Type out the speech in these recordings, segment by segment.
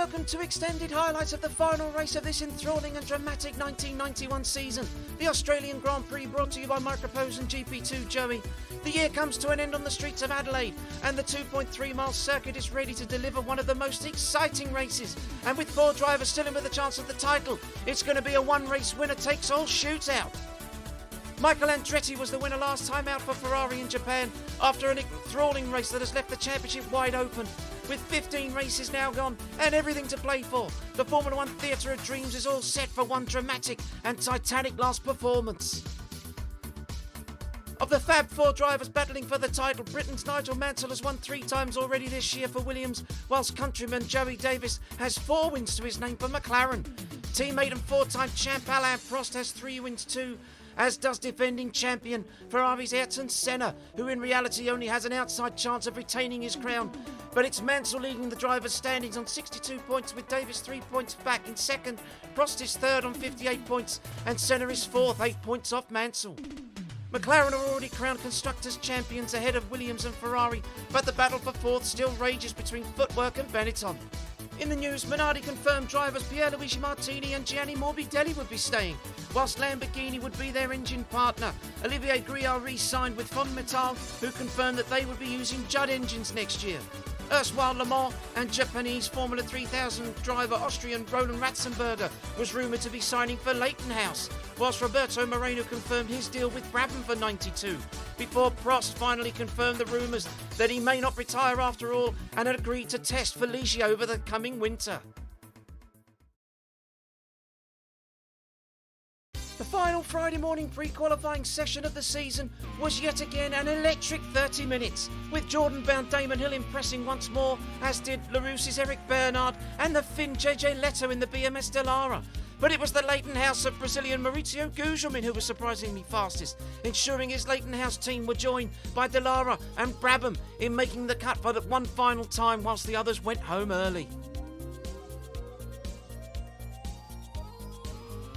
Welcome to extended highlights of the final race of this enthralling and dramatic 1991 season, the Australian Grand Prix, brought to you by Mircoprose and GP2Joey. The year comes to an end on the streets of Adelaide, and the 2.3-mile circuit is ready to deliver one of the most exciting races. And with 4 drivers still in with a chance of the title, it's going to be a one-race winner-takes-all shootout. Michael Andretti was the winner last time out for Ferrari in Japan after an enthralling race that has left the championship wide open. With 15 races now gone and everything to play for, the Formula One Theatre of Dreams is all set for one dramatic and titanic last performance. Of the Fab Four drivers battling for the title, Britain's Nigel Mansell has won 3 times already this year for Williams, whilst countryman Joey Davies has 4 wins to his name for McLaren. Teammate and 4-time champ Alain Prost has 3 wins too, as does defending champion Ferrari's Ayrton Senna, who in reality only has an outside chance of retaining his crown. But it's Mansell leading the drivers' standings on 62 points, with Davies 3 points back in second. Prost is third on 58 points, and Senna is fourth, 8 points off Mansell. McLaren are already crowned Constructors' champions ahead of Williams and Ferrari, but the battle for fourth still rages between Footwork and Benetton. In the news, Minardi confirmed drivers Pierluigi Martini and Gianni Morbidelli would be staying, whilst Lamborghini would be their engine partner. Olivier Griard re-signed with Montage, who confirmed that they would be using Judd engines next year. Erstwhile Le Mans and Japanese Formula 3000 driver Austrian Roland Ratzenberger was rumoured to be signing for Leighton House, whilst Roberto Moreno confirmed his deal with Brabham for 92, before Prost finally confirmed the rumours that he may not retire after all and had agreed to test for Ligier over the coming winter. The final Friday morning pre-qualifying session of the season was yet again an electric 30 minutes, with Jordan-bound Damon Hill impressing once more, as did Larousse's Eric Bernard and the Finn JJ Leto in the BMS Dallara. But it was the Leighton House of Brazilian Maurizio Gugelmin who was surprisingly fastest, ensuring his Leighton House team were joined by Dallara and Brabham in making the cut for the one final time, whilst the others went home early.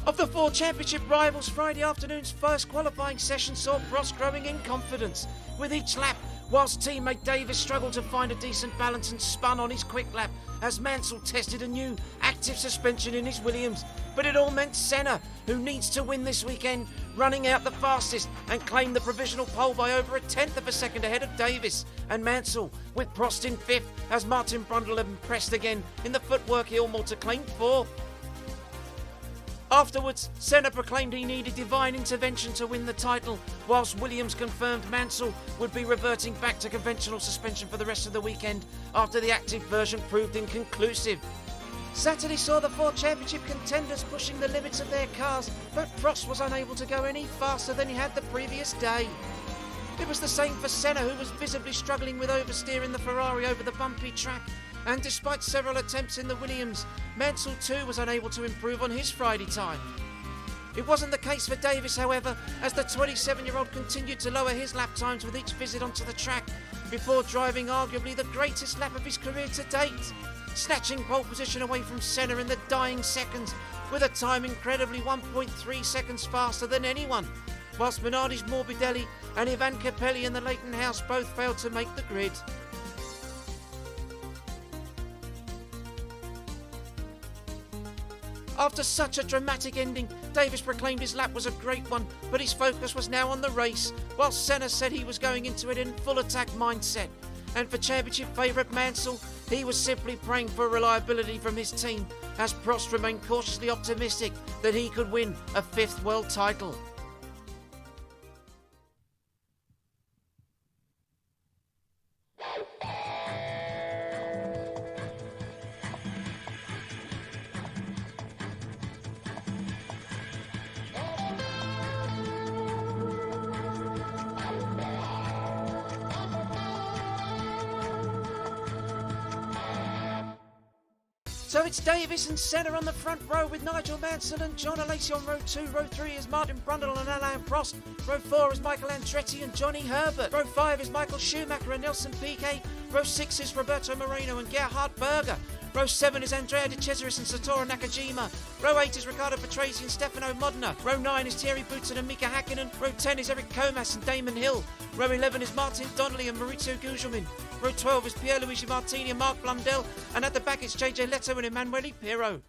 Of the 4 championship rivals, Friday afternoon's first qualifying session saw Prost growing in confidence with each lap, whilst teammate Davies struggled to find a decent balance and spun on his quick lap as Mansell tested a new active suspension in his Williams. But it all meant Senna, who needs to win this weekend, running out the fastest and claimed the provisional pole by over 1/10 of a second ahead of Davies and Mansell, with Prost in 5th as Martin Brundle impressed again in the footwork Ilmore to claim 4th. Afterwards, Senna proclaimed he needed divine intervention to win the title, whilst Williams confirmed Mansell would be reverting back to conventional suspension for the rest of the weekend after the active version proved inconclusive. Saturday saw the 4 championship contenders pushing the limits of their cars, but Prost was unable to go any faster than he had the previous day. It was the same for Senna, who was visibly struggling with oversteer in the Ferrari over the bumpy track. And despite several attempts in the Williams, Mansell too was unable to improve on his Friday time. It wasn't the case for Davies, however, as the 27-year-old continued to lower his lap times with each visit onto the track, before driving arguably the greatest lap of his career to date, snatching pole position away from Senna in the dying seconds, with a time incredibly 1.3 seconds faster than anyone, whilst Minardi's Morbidelli and Ivan Capelli in the Leighton House both failed to make the grid. After such a dramatic ending, Davies proclaimed his lap was a great one, but his focus was now on the race, whilst Senna said he was going into it in full attack mindset. And for championship favourite Mansell, he was simply praying for reliability from his team, as Prost remained cautiously optimistic that he could win a 5th world title. So it's Davies and Senna on the front row, with Nigel Mansell and John Alesi on row 2. Row 3 is Martin Brundle and Alain Prost. Row 4 is Michael Andretti and Johnny Herbert. Row 5 is Michael Schumacher and Nelson Piquet. Row 6 is Roberto Moreno and Gerhard Berger. Row 7 is Rd16 and Satoru Nakajima. Row 8 is Riccardo Patrese and Stefano Modena. Row 9 is Thierry Boutsen and Mika Hakkinen. Row 10 is Eric Comas and Damon Hill. Row 11 is Martin Donnelly and Maurizio Gugelmin. Row 12 is Pierluigi Martini and Mark Blundell. And at the back it's JJ Leto and Emanuele Pirro.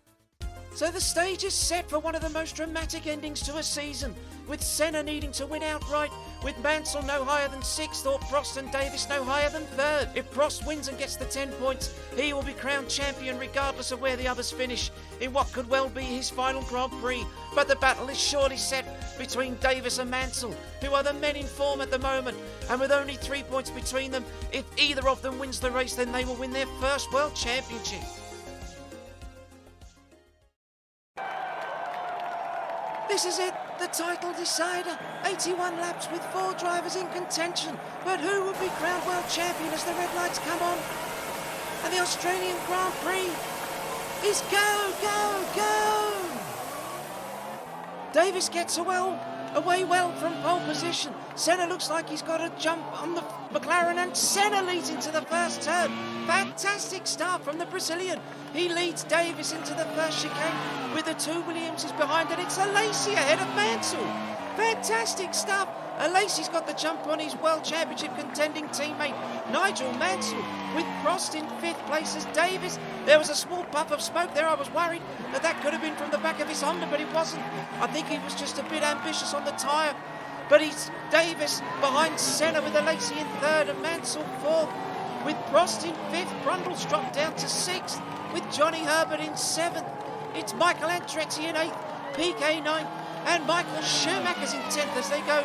So the stage is set for one of the most dramatic endings to a season, with Senna needing to win outright, with Mansell no higher than 6th or Prost and Davies no higher than 3rd. If Prost wins and gets the 10 points, he will be crowned champion regardless of where the others finish in what could well be his final Grand Prix. But the battle is surely set between Davies and Mansell, who are the men in form at the moment, and with only 3 points between them, if either of them wins the race, then they will win their first World Championship. This is it, the title decider. 81 laps with 4 drivers in contention. But who will be crowned world champion as the red lights come on? And the Australian Grand Prix is go, go, go! Davies gets away well from pole position. Senna looks like he's got a jump on the McLaren, and Senna leads into the first turn. Fantastic start from the Brazilian. He leads Davies into the first chicane with the 2 Williamses behind, and it's Alesi ahead of Mansell. Fantastic stuff. Alesi's got the jump on his World Championship contending teammate Nigel Mansell, with Prost in 5th place as Davies. There was a small puff of smoke there. I was worried that could have been from the back of his Honda, but it wasn't. I think he was just a bit ambitious on the tyre. But it's Davies behind Senna with Alesi in 3rd and Mansell 4th. With Prost in 5th, Brundle's dropped down to 6th. With Johnny Herbert in 7th. It's Michael Andretti in 8th, PK 9th, and Michael Schumacher's in 10th as they go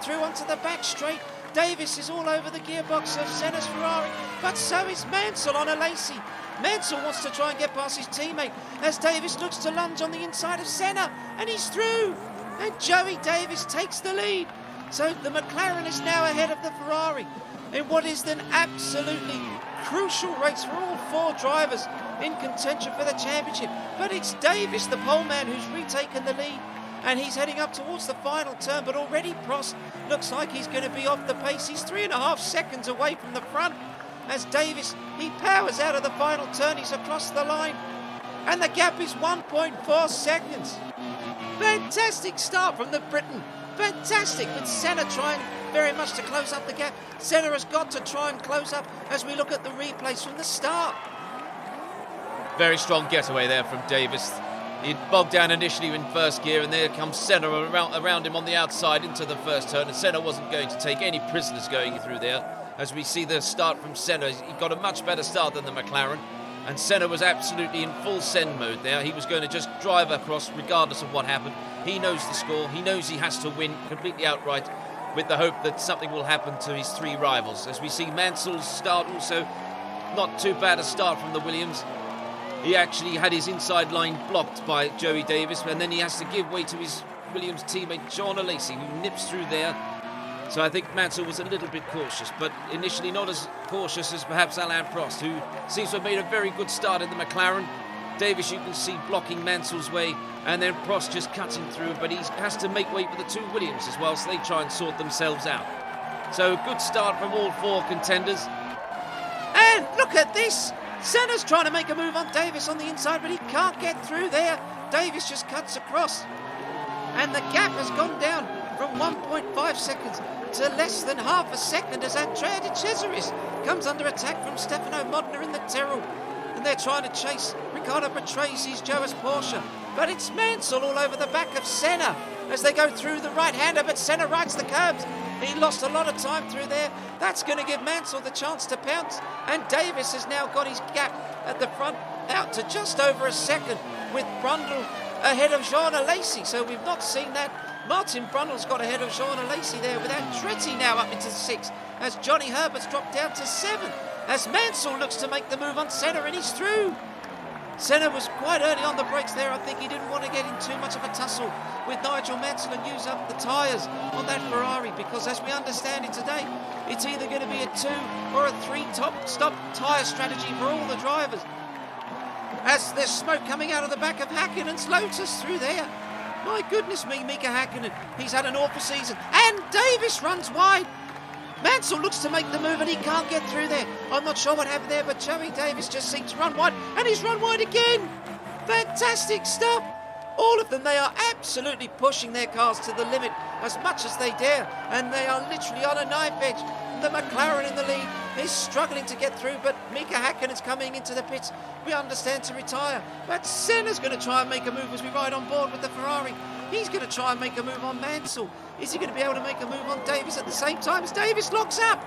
through onto the back straight. Davies is all over the gearbox of Senna's Ferrari, but so is Mansell on Alesi. Mansell wants to try and get past his teammate as Davies looks to lunge on the inside of Senna, and he's through. And Joey Davies takes the lead. So the McLaren is now ahead of the Ferrari in what is an absolutely crucial race for all 4 drivers in contention for the championship. But it's Davies, the pole man, who's retaken the lead, and he's heading up towards the final turn. But already Prost looks like he's going to be off the pace. He's 3.5 seconds away from the front as Davies, he powers out of the final turn. He's across the line, and the gap is 1.4 seconds. Fantastic start from the Briton. Fantastic, with Senna trying very much to close up the gap. Senna has got to try and close up as we look at the replays from the start. Very strong getaway there from Davies. He'd bogged down initially in first gear, and there comes Senna around him on the outside into the first turn, and Senna wasn't going to take any prisoners going through there. As we see the start from Senna, he got a much better start than the McLaren, and Senna was absolutely in full send mode there. He was going to just drive across regardless of what happened. He knows the score. He knows he has to win completely outright, with the hope that something will happen to his 3 rivals. As we see Mansell's start also not too bad a start from the Williams. He actually had his inside line blocked by Joey Davies, and then he has to give way to his Williams teammate John Alesi, who nips through there. So I think Mansell was a little bit cautious, but initially not as cautious as perhaps Alain Prost, who seems to have made a very good start in the McLaren. Davies, you can see, blocking Mansell's way, and then Prost just cuts him through, but he has to make way for the 2 Williams as well, so they try and sort themselves out. So a good start from all 4 contenders. And look at this! Senna's trying to make a move on Davies on the inside, but he can't get through there. Davies just cuts across, and the gap has gone down from 1.5 seconds to less than half a second as Rd16 comes under attack from Stefano Modena in the Tyrrell, and they're trying to chase Riccardo Patrese's Joas Porsche, but it's Mansell all over the back of Senna as they go through the right-hander, but Senna rides the curbs. He lost a lot of time through there. That's going to give Mansell the chance to pounce, and Davies has now got his gap at the front out to just over a second, with Brundle ahead of Jean Alesi. So we've not seen that. Martin Brundle's got ahead of Jean Alesi there, with Andretti now up into 6th as Johnny Herbert's dropped down to 7th as Mansell looks to make the move on Senna, and he's through. Senna was quite early on the brakes there. I think he didn't want to get in too much of a tussle with Nigel Mansell and use up the tyres on that Ferrari, because as we understand it today, it's either going to be a 2 or a 3 stop tyre strategy for all the drivers. As there's smoke coming out of the back of Hakkinen's Lotus through there. My goodness me, Mika Hakkinen, he's had an awful season. And Davies runs wide. Mansell looks to make the move and he can't get through there. I'm not sure what happened there, but Joey Davies just seems to run wide, and he's run wide again. Fantastic stuff. All of them, they are absolutely pushing their cars to the limit as much as they dare, and they are literally on a knife edge. The McLaren in the lead is struggling to get through, but Mika Häkkinen is coming into the pits, we understand, to retire. But Senna's going to try and make a move as we ride on board with the Ferrari. He's going to try and make a move on Mansell. Is he going to be able to make a move on Davies at the same time as Davies locks up?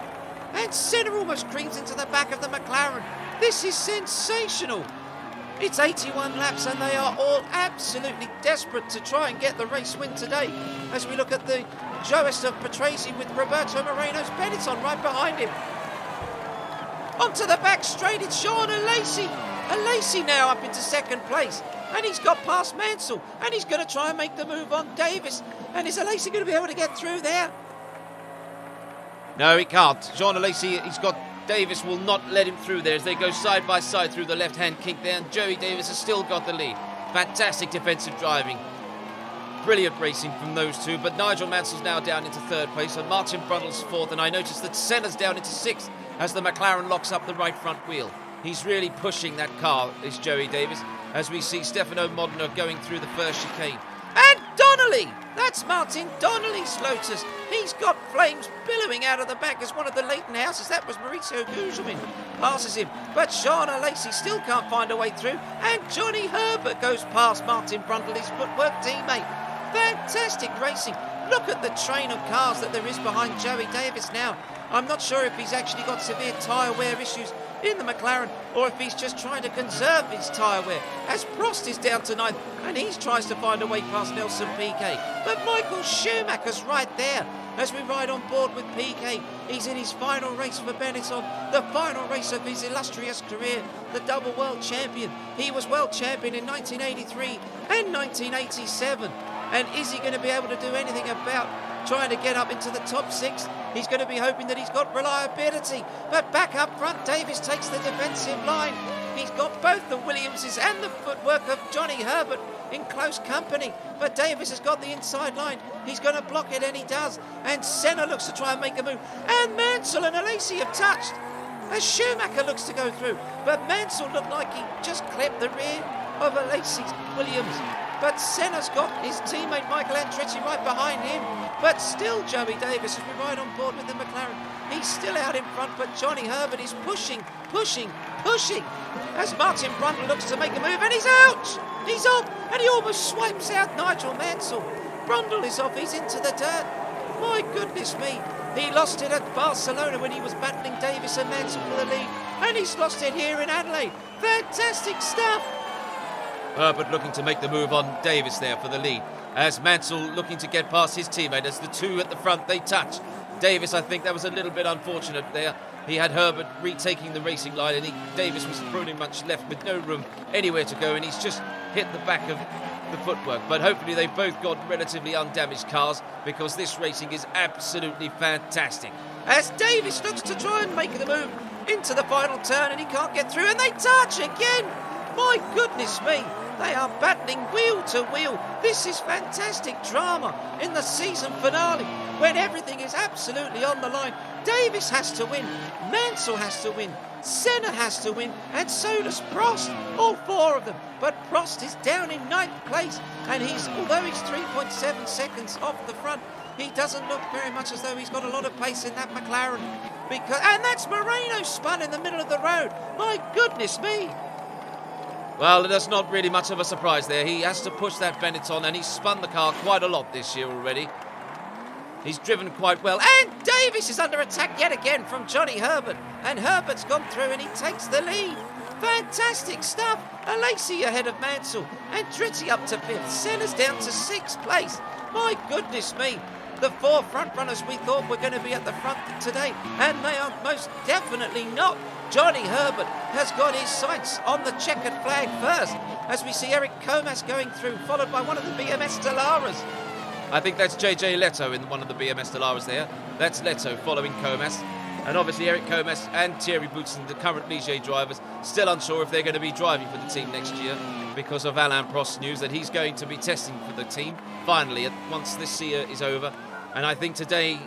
And Senna almost creeps into the back of the McLaren. This is sensational. It's 81 laps and they are all absolutely desperate to try and get the race win today. As we look at the Joest of Patrese with Roberto Moreno's Benetton right behind him. Onto the back straight, it's Sean Alesi. Alesi now up into second place. And he's got past Mansell. And he's going to try and make the move on Davies. And is Alesi going to be able to get through there? No, he can't. Jean Alesi, he's got... Davies will not let him through there as they go side by side through the left-hand kink there, and Joey Davies has still got the lead. Fantastic defensive driving. Brilliant racing from those two, but Nigel Mansell's now down into third place, and Martin Brundle's fourth, and I noticed that Senna's down into sixth as the McLaren locks up the right front wheel. He's really pushing that car, is Joey Davies, as we see Stefano Modena going through the first chicane. And Donnelly! That's Martin Donnelly's Lotus. He's got flames billowing out of the back as one of the Leighton houses. That was Maurizio Gugelmin passes him. But Sean Alesi still can't find a way through. And Johnny Herbert goes past Martin Brundle, his footwork teammate. Fantastic racing. Look at the train of cars that there is behind Joey Davies now. I'm not sure if he's actually got severe tyre wear issues in the McLaren, or if he's just trying to conserve his tyre wear, as Prost is down to ninth and he tries to find a way past Nelson Piquet. But Michael Schumacher's right there as we ride on board with Piquet. He's in his final race for Benetton, the final race of his illustrious career, the double world champion. He was world champion in 1983 and 1987. And is he going to be able to do anything about trying to get up into the top six? He's going to be hoping that he's got reliability. But back up front, Davies takes the defensive line. He's got both the Williamses and the footwork of Johnny Herbert in close company. But Davies has got the inside line. He's going to block it, and he does. And Senna looks to try and make a move. And Mansell and Alesi have touched as Schumacher looks to go through. But Mansell looked like he just clipped the rear of Alesi's Williams. But Senna's got his teammate Michael Andretti right behind him. But still Joey Davies, as we ride on board with the McLaren, he's still out in front, but Johnny Herbert is pushing, as Martin Brundle looks to make a move, and he's out! He's off, and he almost swipes out Nigel Mansell. Brundle is off, he's into the dirt. My goodness me, he lost it at Barcelona when he was battling Davies and Mansell for the lead, and he's lost it here in Adelaide. Fantastic stuff! Herbert looking to make the move on Davies there for the lead, as Mansell looking to get past his teammate as the two at the front, they touch. Davies, I think that was a little bit unfortunate there. He had Herbert retaking the racing line, and Davies was pretty much left with no room anywhere to go, and he's just hit the back of the footwork. But hopefully they've both got relatively undamaged cars, because this racing is absolutely fantastic. As Davies looks to try and make the move into the final turn, and he can't get through, and they touch again. My goodness me. They are battling wheel to wheel. This is fantastic drama in the season finale when everything is absolutely on the line. Davies has to win, Mansell has to win, Senna has to win, and so does Prost, all four of them. But Prost is down in ninth place, and although he's 3.7 seconds off the front, he doesn't look very much as though he's got a lot of pace in that McLaren. And that's Moreno spun in the middle of the road. My goodness me. Well, that's not really much of a surprise there. He has to push that Benetton, and he's spun the car quite a lot this year already. He's driven quite well. And Davies is under attack yet again from Johnny Herbert. And Herbert's gone through and he takes the lead. Fantastic stuff. Alesi ahead of Mansell. Andretti up to fifth. Senna's down to sixth place. My goodness me. The four front runners we thought were going to be at the front today, and they are most definitely not. Johnny Herbert has got his sights on the checkered flag first, as we see Eric Comas going through, followed by one of the BMS Stellaras. I think that's JJ Leto in one of the BMS Stellaras there. That's Leto following Comas. And obviously Eric Comas and Thierry Boutsen, the current Ligier drivers, still unsure if they're going to be driving for the team next year because of Alain Prost's news that he's going to be testing for the team finally once this year is over. And I think today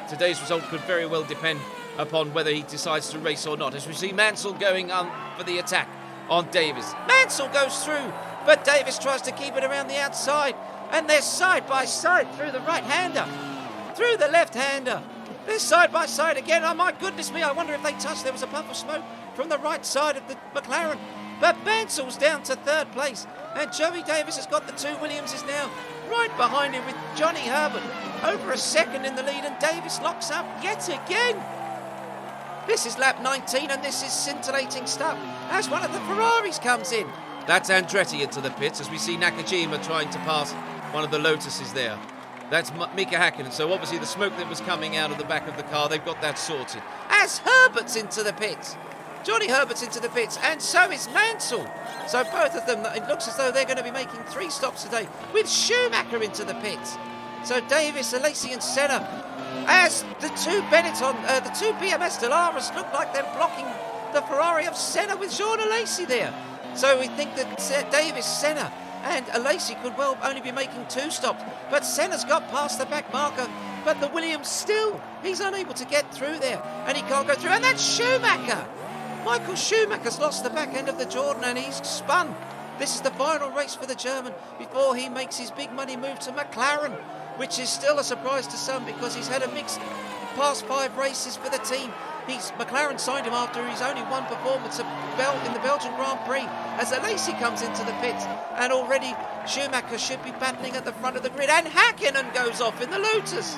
today's result could very well depend upon whether he decides to race or not. As we see Mansell going for the attack on Davies. Mansell goes through, but Davies tries to keep it around the outside. And they're side by side through the right-hander, through the left-hander. They're side by side again. Oh, my goodness me, I wonder if they touched. There was a puff of smoke from the right side of the McLaren. But Mansell's down to third place. And Joey Davies has got the two Williamses now right behind him with Johnny Herbert over a second in the lead. And Davies locks up yet again. This is lap 19 and this is scintillating stuff as one of the Ferraris comes in. That's Andretti into the pits as we see Nakajima trying to pass one of the Lotuses there. That's Mika Hakkinen. So obviously the smoke that was coming out of the back of the car, they've got that sorted. As Herbert's into the pits. Johnny Herbert's into the pits, and so is Mansell. So both of them, it looks as though they're going to be making 3 stops today, with Schumacher into the pits. So Davies, Alesi and Senna, as the two the two BMS Delaras look like they're blocking the Ferrari of Senna with Jean Alesi there. So we think that Davies, Senna and Alesi could well only be making 2 stops. But Senna's got past the back marker, but the Williams still, he's unable to get through there, and he can't go through. And that's Schumacher! Michael Schumacher's lost the back end of the Jordan and he's spun. This is the final race for the German before he makes his big money move to McLaren, which is still a surprise to some because he's had a mixed past 5 races for the team. McLaren signed him after his only one performance in the Belgian Grand Prix as Alesi comes into the pits, and already Schumacher should be battling at the front of the grid, and Hakkinen goes off in the Lotus.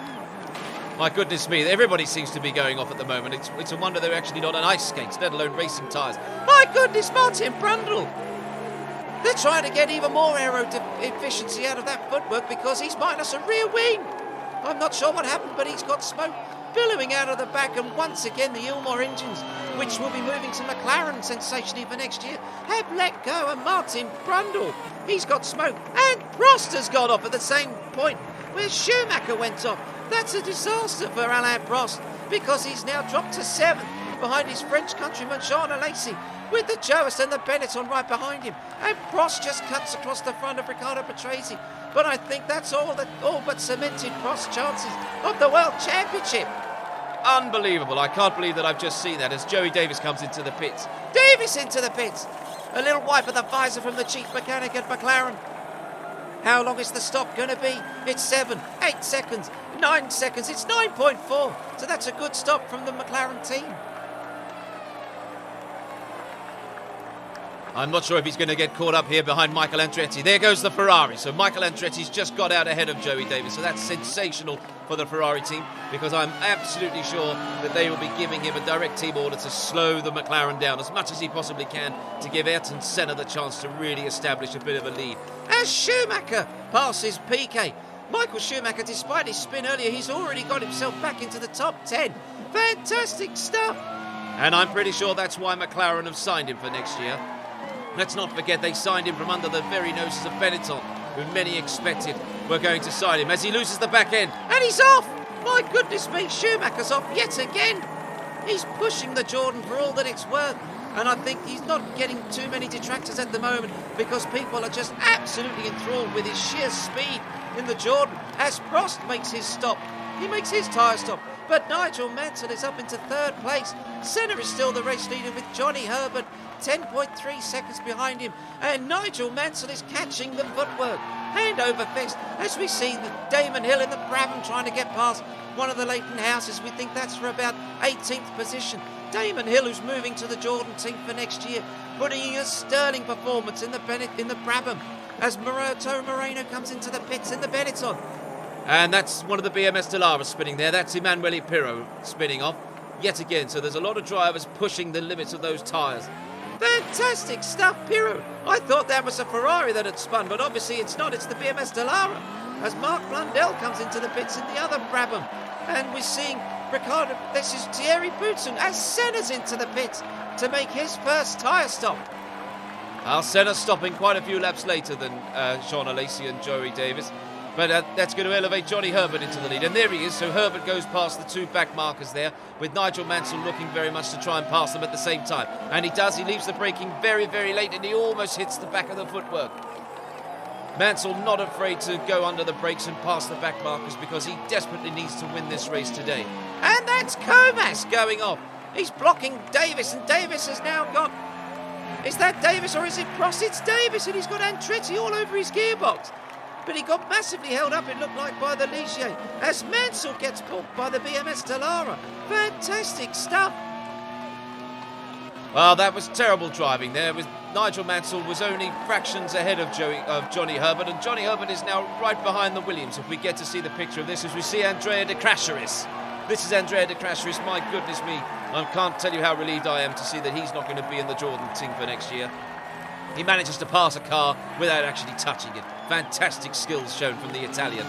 My goodness me, everybody seems to be going off at the moment. It's a wonder they're actually not on ice skates, let alone racing tyres. My goodness, Martin Brundle! They're trying to get even more aero efficiency out of that footwork because he's minus a rear wing. I'm not sure what happened, but he's got smoke billowing out of the back, and once again the Ilmor engines, which will be moving to McLaren sensationally for next year, have let go, and Martin Brundle, he's got smoke, and Prost has got off at the same point where Schumacher went off. That's a disaster for Alain Prost because he's now dropped to 7th behind his French countryman Jean Alesi with the Joest and the Benetton right behind him, and Prost just cuts across the front of Riccardo Patrese. But I think that's all but cemented Prost's chances of the World Championship. Unbelievable. I can't believe that I've just seen that as Joey Davies comes into the pits. Davies into the pits. A little wipe of the visor from the chief mechanic at McLaren. How long is the stop going to be? It's 7, 8 seconds, 9 seconds. It's 9.4. So that's a good stop from the McLaren team. I'm not sure if he's going to get caught up here behind Michael Andretti. There goes the Ferrari. So Michael Andretti's just got out ahead of Joey Davies. So that's sensational for the Ferrari team because I'm absolutely sure that they will be giving him a direct team order to slow the McLaren down as much as he possibly can to give Ayrton Senna the chance to really establish a bit of a lead. As Schumacher passes Piquet, Michael Schumacher, despite his spin earlier, he's already got himself back into the top 10. Fantastic stuff. And I'm pretty sure that's why McLaren have signed him for next year. Let's not forget they signed him from under the very noses of Benetton, who many expected were going to sign him, as he loses the back end. And he's off! My goodness me, Schumacher's off yet again. He's pushing the Jordan for all that it's worth. And I think he's not getting too many detractors at the moment because people are just absolutely enthralled with his sheer speed in the Jordan as Prost makes his stop. He makes his tyre stop. But Nigel Mansell is up into 3rd place. Senna is still the race leader with Johnny Herbert 10.3 seconds behind him, and Nigel Mansell is catching the footwork hand over fist as we see the Damon Hill in the Brabham trying to get past one of the Leighton Houses. We think that's for about 18th position. Damon Hill, who's moving to the Jordan team for next year, putting in a sterling performance in the Brabham as Roberto Moreno comes into the pits in the Benetton. And that's one of the BMS Dallara spinning there. That's Emanuele Pirro spinning off yet again. So there's a lot of drivers pushing the limits of those tyres. Fantastic stuff, Pirro. I thought that was a Ferrari that had spun, but obviously it's not. It's the BMS Dallara as Mark Blundell comes into the pits in the other Brabham. And we're seeing Ricardo, this is Thierry Boutsen as Senna's into the pits to make his first tyre stop. Senna stopping quite a few laps later than Jean Alesi and Joey Davies. But that's going to elevate Johnny Herbert into the lead. And there he is. So Herbert goes past the 2 back markers there, with Nigel Mansell looking very much to try and pass them at the same time. And he does. He leaves the braking very, very late, and he almost hits the back of the footwork. Mansell not afraid to go under the brakes and pass the back markers because he desperately needs to win this race today. And that's Comas going off. He's blocking Davies, and Davies has now got... Is that Davies or is it Prost? It's Davies, and he's got Andretti all over his gearbox. But he got massively held up, it looked like, by the Ligier, as Mansell gets balked by the BMS Dallara. Fantastic stuff. Well, that was terrible driving there. Nigel Mansell was only fractions ahead of Johnny Herbert, and Johnny Herbert is now right behind the Williams. If we get to see the picture of this, as we see Andrea de Crasheris. This is Andrea de Crasheris. My goodness me, I can't tell you how relieved I am to see that he's not going to be in the Jordan team for next year. He manages to pass a car without actually touching it. Fantastic skills shown from the Italian.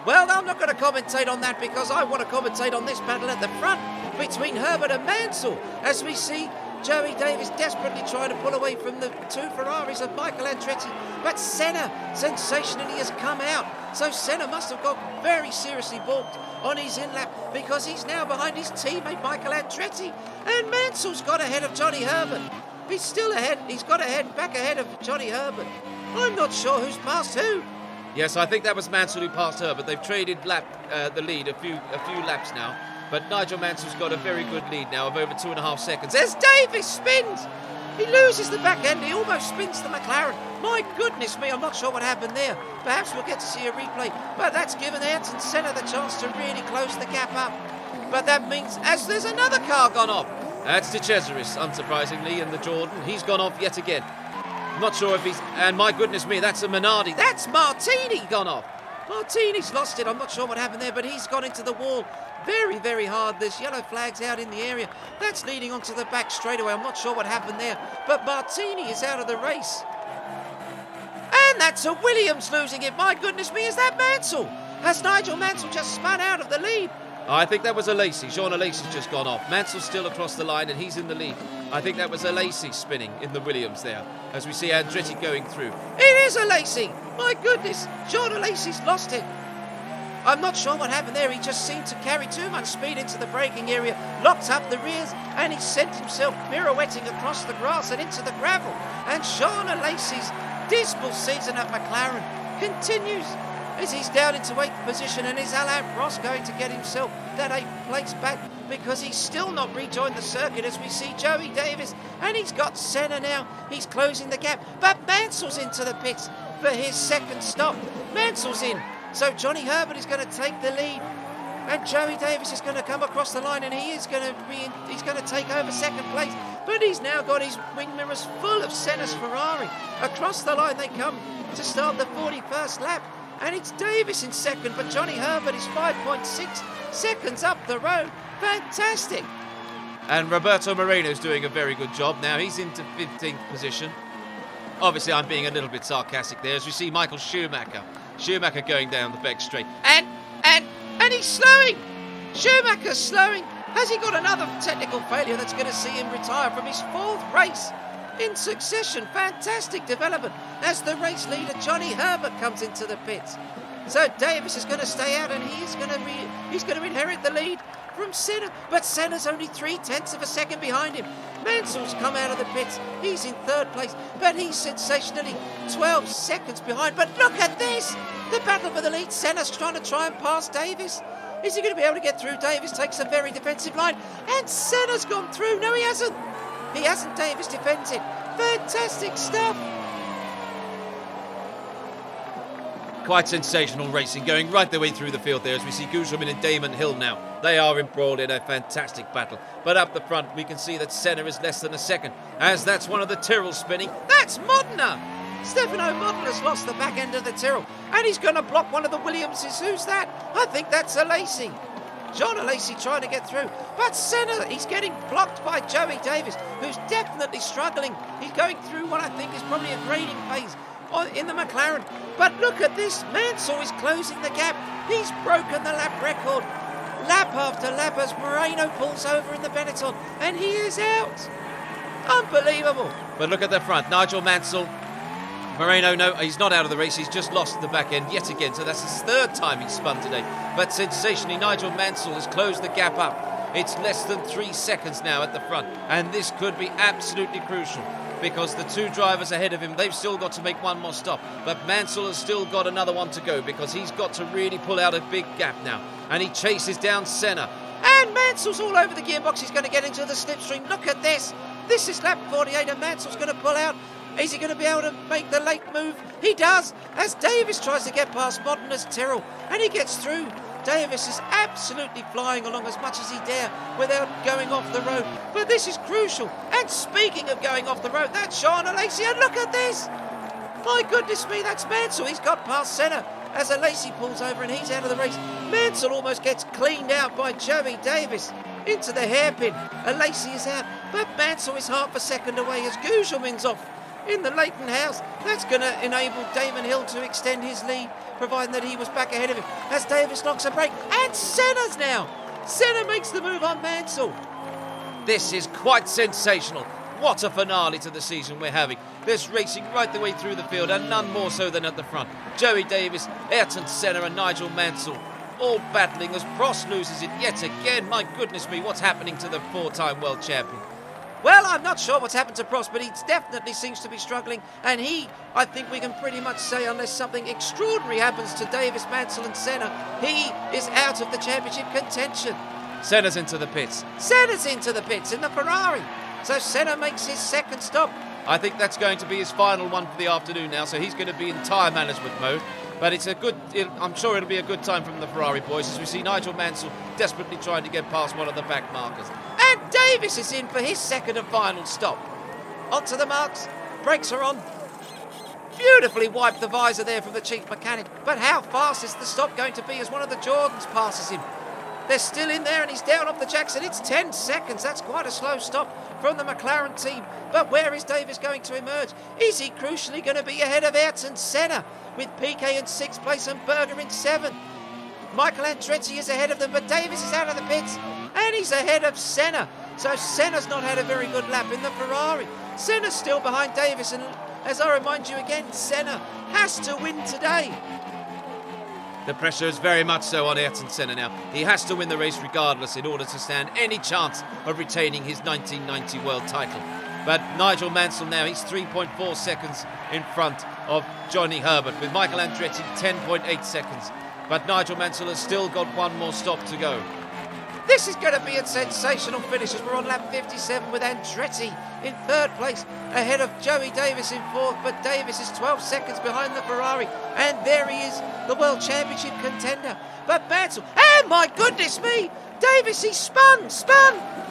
Well, I'm not going to commentate on that because I want to commentate on this battle at the front between Herbert and Mansell, as we see Joey Davies desperately trying to pull away from the two Ferraris of Michael Andretti. But Senna sensationally has come out. So Senna must have got very seriously balked on his in-lap because he's now behind his teammate Michael Andretti. And Mansell's got ahead of Johnny Herbert. He's still ahead. He's got back ahead of Johnny Herbert. I'm not sure who's passed who. Yes, I think that was Mansell who passed Herbert. They've traded the lead a few laps now. But Nigel Mansell's got a very good lead now of over 2.5 seconds. As Davies spins! He loses the back end. He almost spins the McLaren. My goodness me, I'm not sure what happened there. Perhaps we'll get to see a replay. But that's given Ayrton Senna the chance to really close the gap up. But that means as there's another car gone off. That's De Cesaris, unsurprisingly, in the Jordan. He's gone off yet again. I'm not sure if he's... And my goodness me, that's a Minardi. That's Martini gone off. Martini's lost it. I'm not sure what happened there, but he's gone into the wall very, very hard. There's yellow flags out in the area. That's leading onto the back straightaway. I'm not sure what happened there, but Martini is out of the race. And that's a Williams losing it. My goodness me, is that Mansell? Has Nigel Mansell just spun out of the lead? I think that was a Lacey. Jean Lacey's just gone off. Mansell's still across the line and he's in the lead. I think that was a Lacey spinning in the Williams there, as we see Andretti going through. It is a Lacey! My goodness, Jean Lacey's lost it. I'm not sure what happened there. He just seemed to carry too much speed into the braking area, locked up the rears, and he sent himself pirouetting across the grass and into the gravel. And Jean Lacey's dismal season at McLaren continues as he's down into 8th position, and is Alain Prost going to get himself that 8th place back because he's still not rejoined the circuit, as we see Joey Davies, and he's got Senna now. He's closing the gap, but Mansell's into the pits for his second stop. Mansell's in, so Johnny Herbert is going to take the lead, and Joey Davies is going to come across the line, and he's going to take over second place. But he's now got his wing mirrors full of Senna's Ferrari. Across the line they come to start the 41st lap. And it's Davies in second, but Johnny Herbert is 5.6 seconds up the road. Fantastic. And Roberto Moreno's doing a very good job now. He's into 15th position. Obviously, I'm being a little bit sarcastic there, as we see Michael Schumacher. Schumacher going down the back straight. And he's slowing. Schumacher's slowing. Has he got another technical failure that's going to see him retire from his 4th race in succession? Fantastic development as the race leader Johnny Herbert comes into the pits. So Davies is going to stay out, and he's going to inherit the lead from Senna. But Senna's only 0.3 of a second behind him. Mansell's come out of the pits. He's in 3rd place, but he's sensationally 12 seconds behind. But look at this! The battle for the lead. Senna's trying to pass Davies. Is he going to be able to get through? Davies takes a very defensive line, and Senna's gone through. No, he hasn't. He hasn't. Davies defends it. Fantastic stuff. Quite sensational racing going right the way through the field there, as we see Guzman and Damon Hill now. They are embroiled in a fantastic battle. But up the front, we can see that Senna is less than a second, as that's one of the Tyrrells spinning. That's Modena! Stefano Modena's lost the back end of the Tyrrell, and he's going to block one of the Williamses. Who's that? I think that's a Lacey. John Lacey trying to get through, but Senna, he's getting blocked by Joey Davies, who's definitely struggling. He's going through what I think is probably a grading phase in the McLaren. But look at this, Mansell is closing the gap. He's broken the lap record. Lap after lap as Moreno pulls over in the Benetton, and he is out. Unbelievable. But look at the front, Nigel Mansell. Moreno, no, he's not out of the race. He's just lost the back end yet again. So that's his 3rd time he's spun today. But sensationally, Nigel Mansell has closed the gap up. It's less than 3 seconds now at the front. And this could be absolutely crucial. because the two drivers ahead of him, they've still got to make one more stop. But Mansell has still got another one to go because he's got to really pull out a big gap now. And he chases down Senna. And Mansell's all over the gearbox. He's going to get into the slipstream. Look at this. This is lap 48 and Mansell's going to pull out. Is he going to be able to make the late move? He does, as Davies tries to get past Modernist Tyrrell, and he gets through. Davies is absolutely flying along as much as he dare without going off the road. But this is crucial. And speaking of going off the road, that's Sean Alesi, and look at this. My goodness me, that's Mansell. He's got past Senna as Alesi pulls over and he's out of the race. Mansell almost gets cleaned out by Joey Davies into the hairpin. Alesi is out, but Mansell is half a second away as Gugelmin's off in the Leighton House. That's going to enable Damon Hill to extend his lead, providing that he was back ahead of him. As Davies knocks a break, and Senna's now. Senna makes the move on Mansell. This is quite sensational. What a finale to the season we're having. There's racing right the way through the field, and none more so than at the front. Joey Davies, Ayrton Senna and Nigel Mansell all battling as Prost loses it yet again. My goodness me, what's happening to the four-time world champion? Well, I'm not sure what's happened to Prost, but he definitely seems to be struggling. And I think we can pretty much say, unless something extraordinary happens to Davies, Mansell and Senna, he is out of the championship contention. Senna's into the pits. Senna's into the pits in the Ferrari. So Senna makes his second stop. I think that's going to be his final one for the afternoon now, so he's going to be in tyre management mode. But I'm sure it'll be a good time from the Ferrari boys as we see Nigel Mansell desperately trying to get past one of the back markers. And Davies is in for his second and final stop. Onto the marks, brakes are on. Beautifully wiped the visor there from the chief mechanic. But how fast is the stop going to be as one of the Jordans passes him? They're still in there and he's down off the Jackson. It's 10 seconds. That's quite a slow stop from the McLaren team. But where is Davies going to emerge? Is he crucially going to be ahead of Ayrton Senna with Piquet in 6th place and Berger in 7th? Michael Andretti is ahead of them, but Davies is out of the pits and he's ahead of Senna. So Senna's not had a very good lap in the Ferrari. Senna's still behind Davies, and as I remind you again, Senna has to win today. The pressure is very much so on Ayrton Senna now. He has to win the race regardless in order to stand any chance of retaining his 1990 world title. But Nigel Mansell now, he's 3.4 seconds in front of Johnny Herbert, with Michael Andretti 10.8 seconds. But Nigel Mansell has still got one more stop to go. This is going to be a sensational finish as we're on lap 57 with Andretti in 3rd place ahead of Joey Davies in 4th, but Davies is 12 seconds behind the Ferrari, and there he is, the World Championship contender. But Mansell, and my goodness me, Davies, he spun!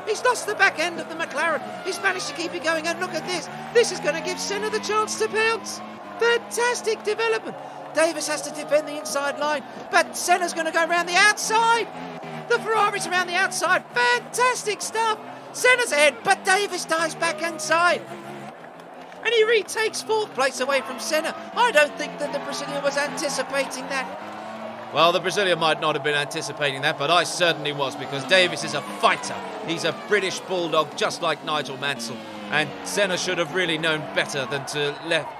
He's lost the back end of the McLaren. He's managed to keep it going, and look at this. This is going to give Senna the chance to pounce. Fantastic development. Davies has to defend the inside line, but Senna's going to go around the outside. The Ferrari's around the outside. Fantastic stuff. Senna's ahead, but Davies dives back inside. And he retakes 4th place away from Senna. I don't think that the Brazilian was anticipating that. Well, the Brazilian might not have been anticipating that, but I certainly was, because Davies is a fighter. He's a British bulldog, just like Nigel Mansell. And Senna should have really known better than to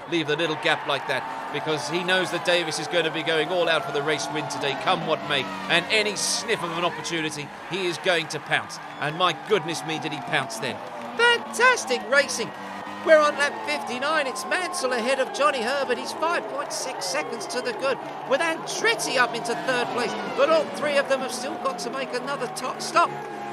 leave the little gap like that, because he knows that Davies is going to be going all out for the race win today, come what may. And any sniff of an opportunity, he is going to pounce. And my goodness me, did he pounce then. Fantastic racing. We're on lap 59. It's Mansell ahead of Johnny Herbert. He's 5.6 seconds to the good, with Andretti up into 3rd place. But all three of them have still got to make another top stop.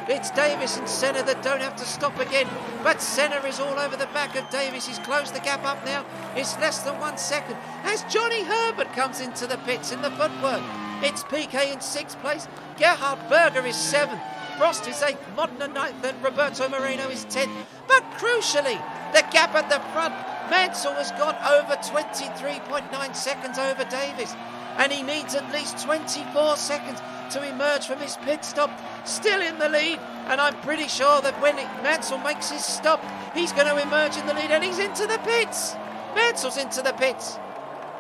It's Davies and Senna that don't have to stop again. But Senna is all over the back of Davies. He's closed the gap up now. It's less than 1 second as Johnny Herbert comes into the pits in the footwork. It's Piquet in 6th place. Gerhard Berger is 7th. Prost is 8th. Modena 9th. And Roberto Moreno is 10th. But crucially, the gap at the front, Mansell has got over 23.9 seconds over Davies. And he needs at least 24 seconds to emerge from his pit stop, still in the lead. And I'm pretty sure that when Mansell makes his stop, he's going to emerge in the lead, and he's into the pits. Mansell's into the pits.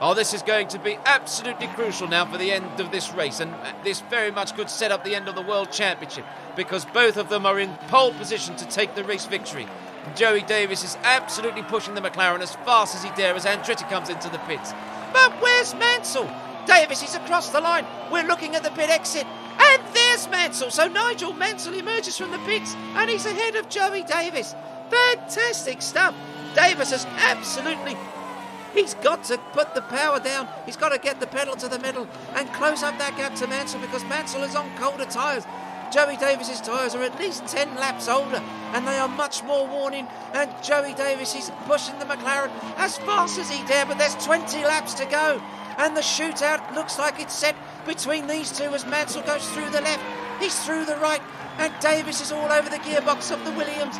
Oh, this is going to be absolutely crucial now for the end of this race, and this very much could set up the end of the World Championship, because both of them are in pole position to take the race victory. Joey Davies is absolutely pushing the McLaren as fast as he dare as Andretti comes into the pits. But where's Mansell? Davies is across the line. We're looking at the pit exit, and there's Mansell. So Nigel Mansell emerges from the pits, and he's ahead of Joey Davies. Fantastic stuff. Davies has absolutely... He's got to put the power down. He's got to get the pedal to the metal and close up that gap to Mansell, because Mansell is on colder tyres. Joey Davies' tyres are at least 10 laps older and they are much more worn in, and Joey Davies is pushing the McLaren as fast as he dare, but there's 20 laps to go and the shootout looks like it's set between these two as Mansell goes through the left, he's through the right, and Davies is all over the gearbox of the Williams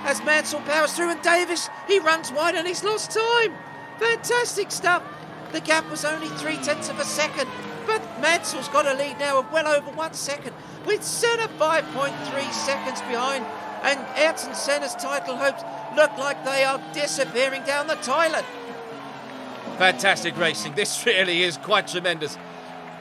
as Mansell powers through, and Davies, he runs wide and he's lost time. Fantastic stuff. The gap was only 0.3 of a second, but Mansell's got a lead now of well over 1 second, with Senna 5.3 seconds behind, and Ayrton Senna's title hopes look like they are disappearing down the toilet. Fantastic racing. This really is quite tremendous.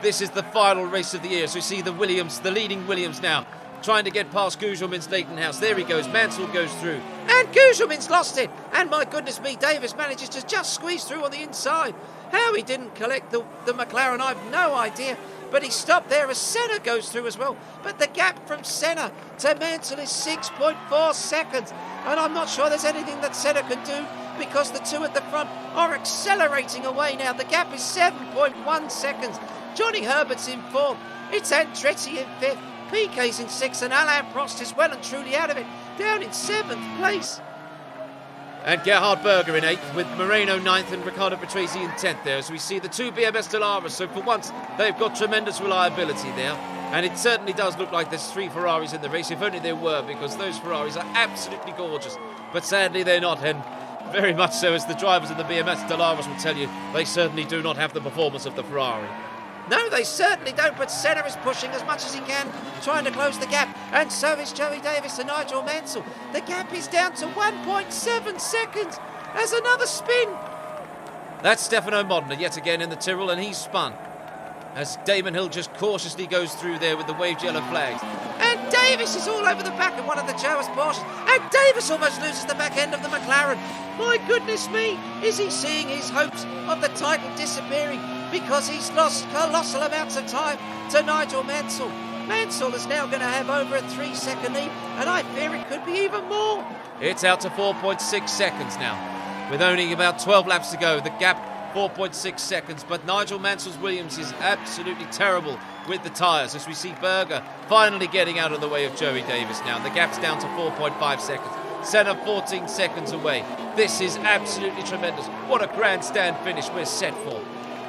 This is the final race of the year, so we see the Williams, the leading Williams now, trying to get past Gugelmin's Leighton House. There he goes, Mansell goes through. And Gugelmin's lost it. And my goodness me, Davies manages to just squeeze through on the inside. How he didn't collect the McLaren, I've no idea. But he stopped there as Senna goes through as well. But the gap from Senna to Mansell is 6.4 seconds. And I'm not sure there's anything that Senna can do, because the two at the front are accelerating away now. The gap is 7.1 seconds. Johnny Herbert's in fourth. It's Andretti in fifth. PK's in sixth, and Alain Prost is well and truly out of it, down in seventh place. And Gerhard Berger in eighth, with Moreno ninth and Riccardo Patrese in 10th there. As we see the two BMS Dellaras, so for once they've got tremendous reliability there. And it certainly does look like there's 3 Ferraris in the race, if only there were, because those Ferraris are absolutely gorgeous. But sadly they're not, and very much so, as the drivers in the BMS Dellaras will tell you, they certainly do not have the performance of the Ferrari. No, they certainly don't, but Senna is pushing as much as he can, trying to close the gap, and so is Joey Davies and Nigel Mansell. The gap is down to 1.7 seconds as another spin. That's Stefano Modena yet again in the Tyrrell, and he's spun as Damon Hill just cautiously goes through there with the waved yellow flags. And Davies is all over the back of one of the Joas Porsches, and Davies almost loses the back end of the McLaren. My goodness me, is he seeing his hopes of the title disappearing because he's lost colossal amounts of time to Nigel Mansell? Mansell is now going to have over a 3-second lead, and I fear it could be even more. It's out to 4.6 seconds now, with only about 12 laps to go. The gap 4.6 seconds, but Nigel Mansell's Williams is absolutely terrible with the tyres, as we see Berger finally getting out of the way of Joey Davies now. The gap's down to 4.5 seconds. Senna 14 seconds away. This is absolutely tremendous. What a grandstand finish we're set for.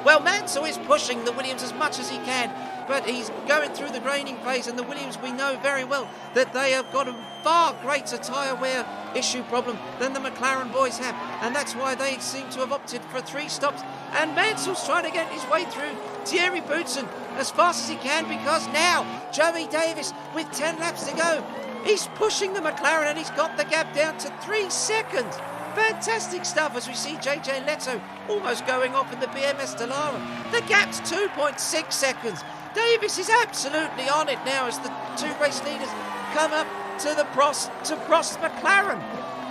Well, Mansell is pushing the Williams as much as he can, but he's going through the graining phase, and the Williams, we know very well that they have got a far greater tyre wear issue problem than the McLaren boys have, and that's why they seem to have opted for 3 stops. And Mansell's trying to get his way through Thierry Boutsen as fast as he can, because now Joey Davies, with 10 laps to go, he's pushing the McLaren, and he's got the gap down to 3 seconds. Fantastic stuff as we see JJ Leto almost going off in the BMS Dallara. The gap's 2.6 seconds. Davies is absolutely on it now as the 2 race leaders come up to the Prost McLaren.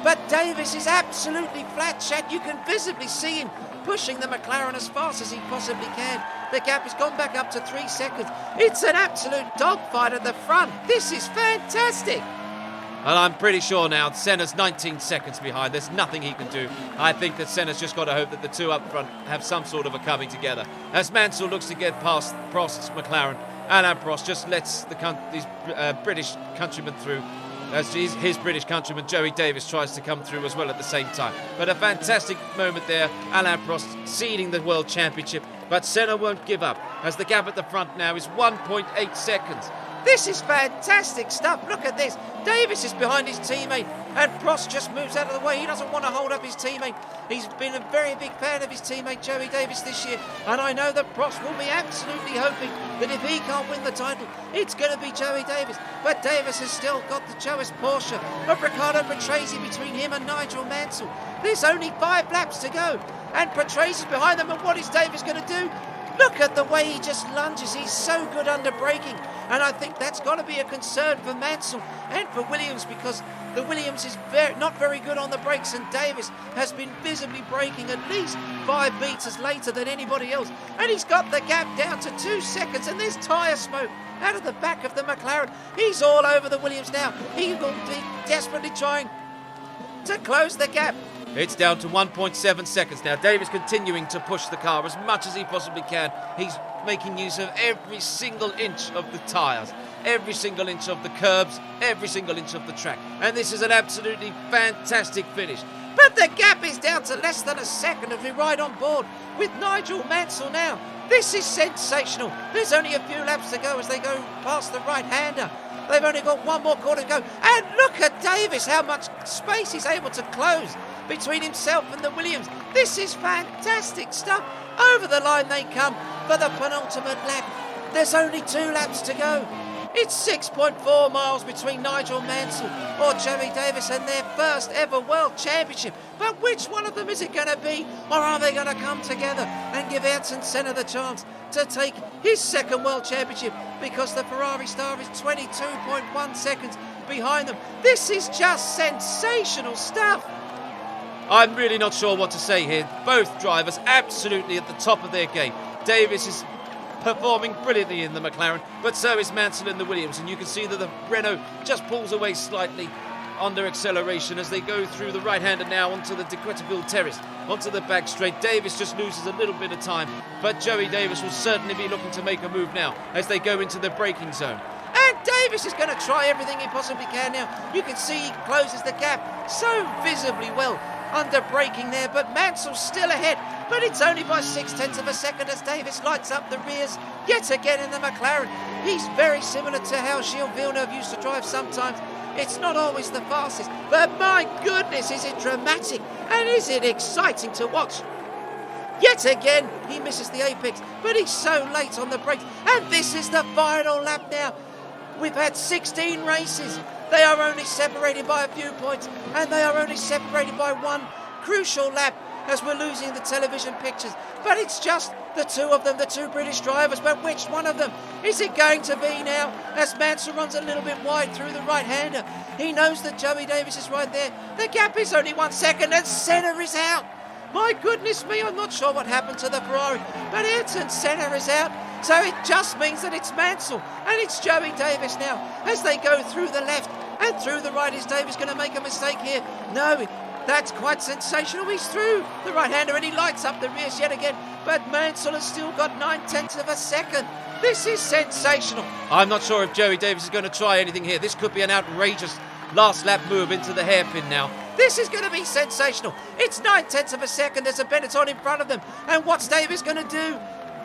But Davies is absolutely flat chat. You can visibly see him pushing the McLaren as fast as he possibly can. The gap has gone back up to 3 seconds. It's an absolute dogfight at the front. This is fantastic. And I'm pretty sure now Senna's 19 seconds behind. There's nothing he can do. I think that Senna's just got to hope that the 2 up front have some sort of a coming together. As Mansell looks to get past Prost's McLaren, Alain Prost just lets these British countrymen through, as his British countryman Joey Davies tries to come through as well at the same time. But a fantastic moment there, Alain Prost ceding the World Championship, but Senna won't give up, as the gap at the front now is 1.8 seconds. This is fantastic stuff. Look at this. Davies is behind his teammate, and Prost just moves out of the way. He doesn't want to hold up his teammate. He's been a very big fan of his teammate Joey Davies this year, and I know that Prost will be absolutely hoping that if he can't win the title, it's going to be Joey Davies. But Davies has still got the Joas Porsche of Riccardo Patrese between him and Nigel Mansell. There's only 5 laps to go, and Patrese is behind them, and what is Davies going to do? Look at the way he just lunges. He's so good under braking. And I think that's got to be a concern for Mansell and for Williams, because the Williams is not very good on the brakes, and Davies has been visibly braking at least 5 meters later than anybody else. And he's got the gap down to 2 seconds, and there's tyre smoke out of the back of the McLaren. He's all over the Williams now. He will be desperately trying to close the gap. It's down to 1.7 seconds now. Davies continuing to push the car as much as he possibly can. He's making use of every single inch of the tyres, every single inch of the curbs, every single inch of the track. And this is an absolutely fantastic finish. But the gap is down to less than a second as we ride on board with Nigel Mansell now. This is sensational. There's only a few laps to go as they go past the right-hander. They've only got one more corner to go. And look at Davies, how much space he's able to close between himself and the Williams. This is fantastic stuff. Over the line they come for the penultimate lap. There's only 2 laps to go. It's 6.4 miles between Nigel Mansell or Joey Davies and their first ever World Championship. But which one of them is it going to be? Or are they going to come together and give Ayrton Senna the chance to take his second World Championship? Because the Ferrari star is 22.1 seconds behind them. This is just sensational stuff. I'm really not sure what to say here. Both drivers absolutely at the top of their game. Davies is performing brilliantly in the McLaren, but so is Mansell in the Williams, and you can see that the Renault just pulls away slightly under acceleration as they go through the right-hander now onto the De Quetterville Terrace, onto the back straight. Davies just loses a little bit of time, but Joey Davies will certainly be looking to make a move now as they go into the braking zone. And Davies is going to try everything he possibly can now. You can see he closes the gap so visibly well under braking there, but Mansell's still ahead, but it's only by 0.6 of a second as Davies lights up the rears yet again in the McLaren. He's very similar to how Gilles Villeneuve used to drive sometimes. It's not always the fastest, but my goodness, is it dramatic and is it exciting to watch. Yet again, he misses the apex, but he's so late on the brakes, and this is the final lap now. We've had 16 races. They are only separated by a few points, and they are only separated by one crucial lap as we're losing the television pictures. But it's just the 2 of them, the 2 British drivers. But which one of them is it going to be now as Mansell runs a little bit wide through the right-hander? He knows that Joey Davies is right there. The gap is only 1 second and Senna is out. My goodness me, I'm not sure what happened to the Ferrari, but Ayrton Senna is out. So it just means that it's Mansell and it's Joey Davies now as they go through the left and through the right. Is Davies going to make a mistake here? No, that's quite sensational. He's through the right-hander and he lights up the rears yet again. But Mansell has still got 0.9 of a second. This is sensational. I'm not sure if Joey Davies is going to try anything here. This could be an outrageous last lap move into the hairpin now. This is going to be sensational. It's 0.9 of a second. There's a Benetton in front of them. And what's Davies going to do?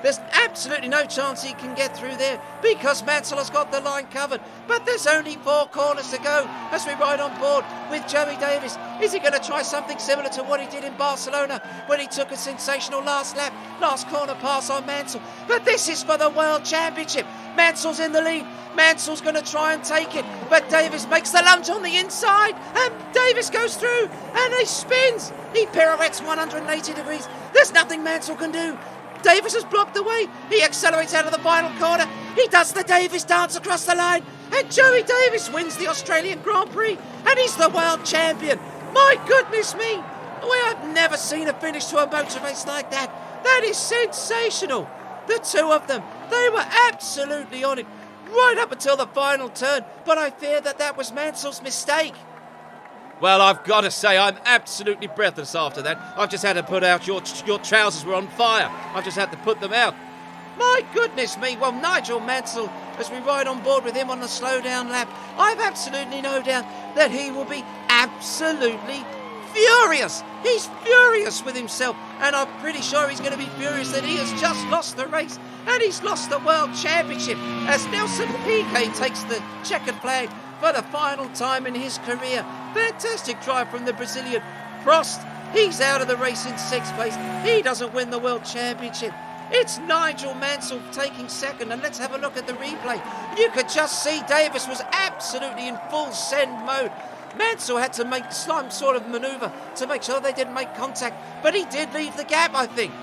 There's absolutely no chance he can get through there because Mansell has got the line covered. But there's only 4 corners to go as we ride on board with Joey Davies. Is he going to try something similar to what he did in Barcelona when he took a sensational last lap, last corner pass on Mansell? But this is for the World Championship. Mansell's in the lead. Mansell's going to try and take it, but Davies makes the lunge on the inside, and Davies goes through, and he spins. He pirouettes 180 degrees. There's nothing Mansell can do. Davies has blocked the way. He accelerates out of the final corner. He does the Davies dance across the line, and Joey Davies wins the Australian Grand Prix, and he's the world champion. My goodness me. I've never seen a finish to a motor race like that. That is sensational. The 2 of them, they were absolutely on it right up until the final turn, but I fear that was Mansell's mistake. Well, I've got to say, I'm absolutely breathless after that. I've just had to put out your trousers were on fire. I've just had to put them out. My goodness me. Well, Nigel Mansell, as we ride on board with him on the slow-down lap, I've absolutely no doubt that he will be absolutely furious. He's furious with himself, and I'm pretty sure he's going to be furious that he has just lost the race and he's lost the World Championship as Nelson Piquet takes the checkered flag for the final time in his career. Fantastic drive from the Brazilian. Prost, he's out of the race in 6th place. He doesn't win the World Championship. It's Nigel Mansell taking second, and let's have a look at the replay. You could just see Davies was absolutely in full send mode. Mansell had to make some sort of manoeuvre to make sure they didn't make contact, but he did leave the gap, I think.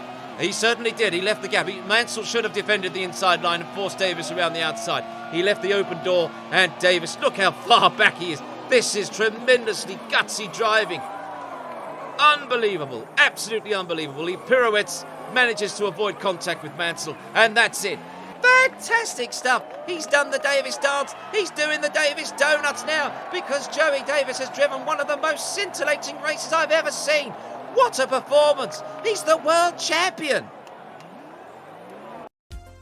He certainly did. He left the gap. Mansell should have defended the inside line and forced Davies around the outside. He left the open door, and Davies, look how far back he is. This is tremendously gutsy driving. Unbelievable. Absolutely unbelievable. He pirouettes, manages to avoid contact with Mansell, and that's it. Fantastic stuff. He's done the Davis dance. He's doing the Davis donuts now because Joey Davies has driven one of the most scintillating races I've ever seen. What a performance. He's the world champion.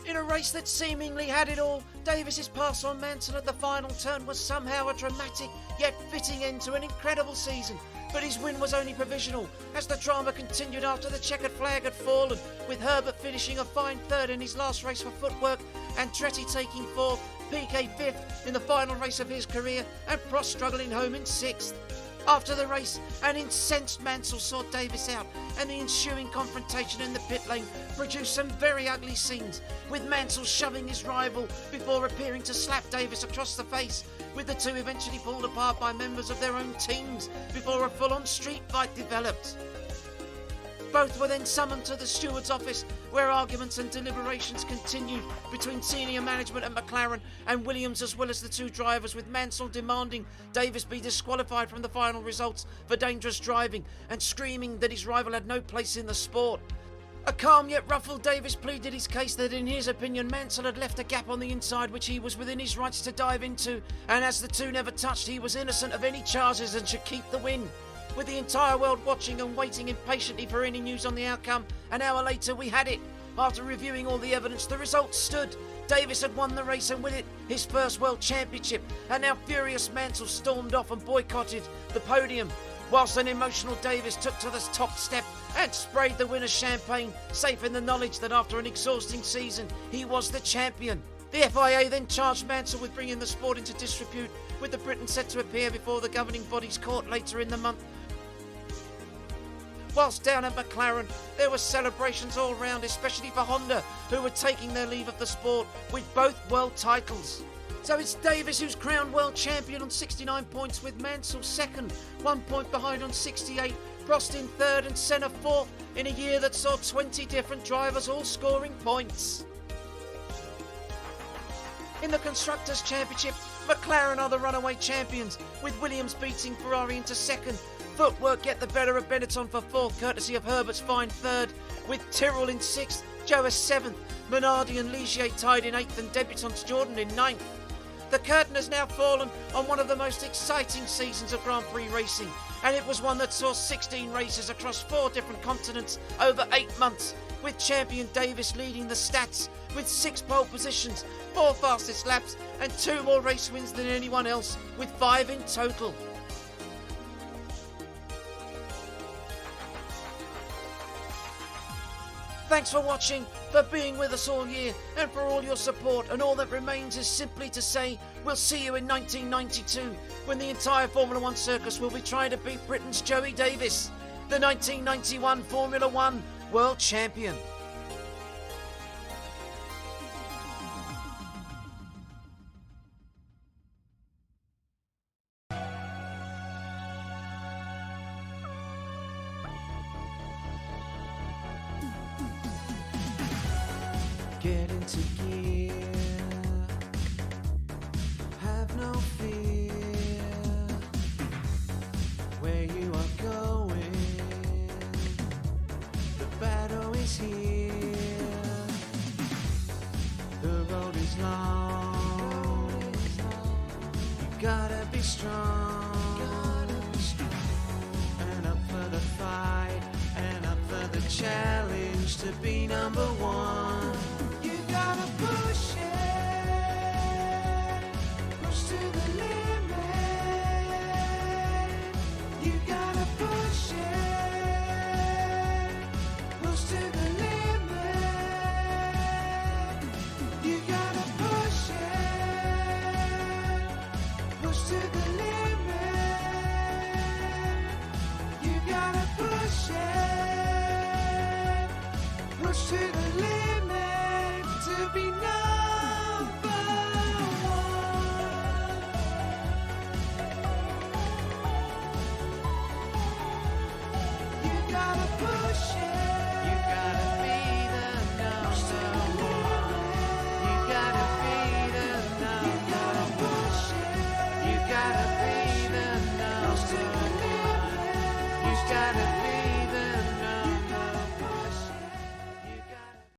In a race that seemingly had it all, Davies' pass on Mansell at the final turn was somehow a dramatic yet fitting end to an incredible season. But his win was only provisional, as the drama continued after the checkered flag had fallen, with Herbert finishing a fine third in his last race for footwork, Andretti taking fourth, Piquet fifth in the final race of his career, and Prost struggling home in sixth. After the race, an incensed Mansell sought Davies out, and the ensuing confrontation in the pit lane produced some very ugly scenes, with Mansell shoving his rival before appearing to slap Davies across the face, with the two eventually pulled apart by members of their own teams before a full-on street fight developed. Both were then summoned to the steward's office, where arguments and deliberations continued between senior management at McLaren and Williams, as well as the two drivers, with Mansell demanding Davies be disqualified from the final results for dangerous driving and screaming that his rival had no place in the sport. A calm yet ruffled Davies pleaded his case that in his opinion Mansell had left a gap on the inside which he was within his rights to dive into, and as the two never touched, he was innocent of any charges and should keep the win. With the entire world watching and waiting impatiently for any news on the outcome, an hour later we had it. After reviewing all the evidence, the results stood. Davies had won the race and with it, his first world championship, and now furious Mansell stormed off and boycotted the podium, whilst an emotional Davies took to the top step and sprayed the winner's champagne, safe in the knowledge that after an exhausting season, he was the champion. The FIA then charged Mansell with bringing the sport into disrepute, with the Briton set to appear before the governing body's court later in the month. Whilst down at McLaren, there were celebrations all round, especially for Honda, who were taking their leave of the sport with both world titles. So it's Davies who's crowned world champion on 69 points, with Mansell second, 1 point behind on 68, Prost in third and Senna fourth, in a year that saw 20 different drivers all scoring points. In the Constructors' Championship, McLaren are the runaway champions, with Williams beating Ferrari into second. Footwork get the better of Benetton for fourth, courtesy of Herbert's fine third, with Tyrrell in sixth, Joe seventh, Minardi and Ligier tied in eighth, and debutants Jordan in ninth. The curtain has now fallen on one of the most exciting seasons of Grand Prix racing, and it was one that saw 16 races across 4 different continents over 8 months, with champion Davies leading the stats with 6 pole positions, 4 fastest laps, and 2 more race wins than anyone else, with 5 in total. Thanks for watching, for being with us all year, and for all your support, and all that remains is simply to say we'll see you in 1992, when the entire Formula 1 circus will be trying to beat Britain's Joey Davies, the 1991 Formula 1 World Champion. Get into gear, have no fear, where you are going, the battle is here, the road is long, you gotta be strong, and up for the fight, and up for the challenge to be number one. Gotta push it, push to the limit. You gotta push it, push to the limit. You gotta push it, push to the limit. You gotta push it, push to the limit. To be number one. You gotta push it.